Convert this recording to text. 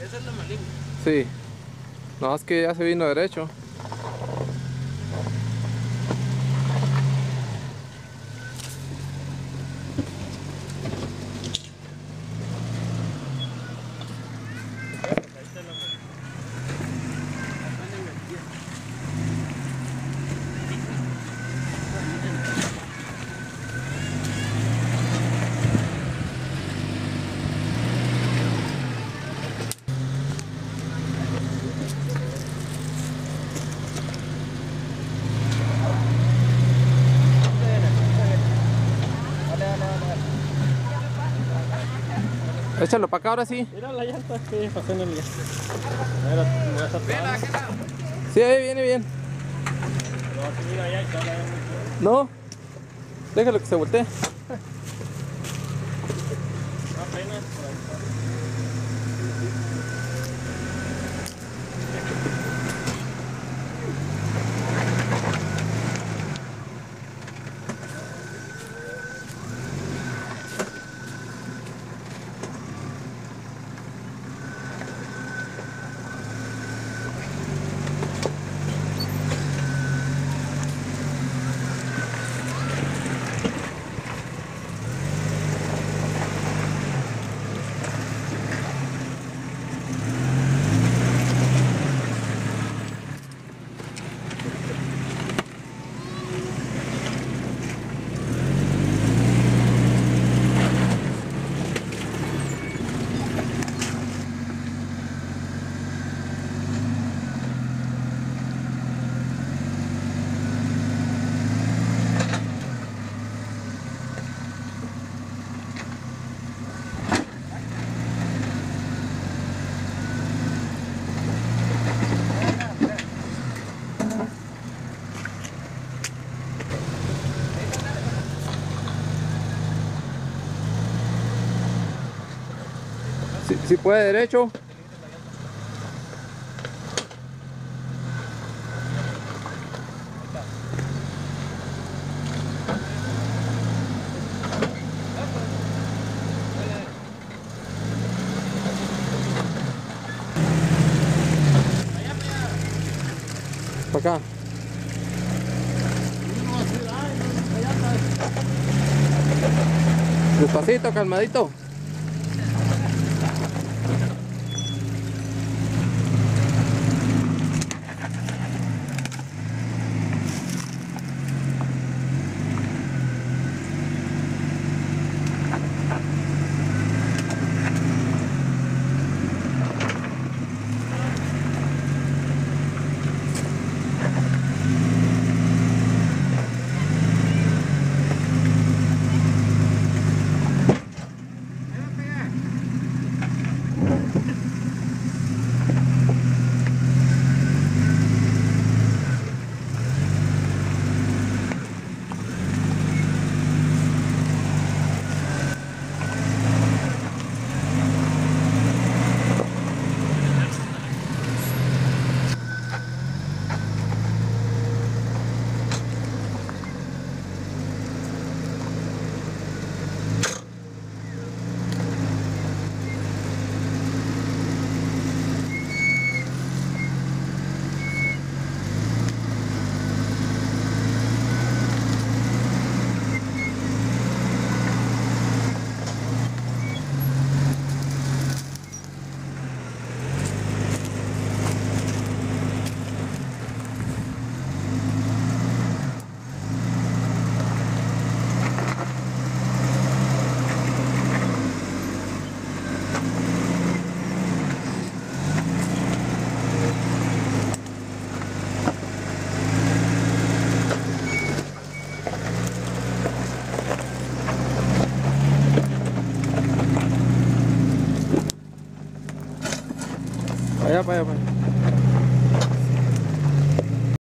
Esa es la maligna. Sí. No, es que ya se vino derecho. Ahí está la maligna. Échalo para acá ahora sí. Mira la llanta que pasó en el día. Mira, me voy a estar parando. Sí, ahí viene bien. Lo vas a subir allá y te va a dar mucho. No, déjalo que se voltee. Apenas por ahí está. Si puede derecho. Para acá. Despacito, calmadito. Para allá, para allá, para allá.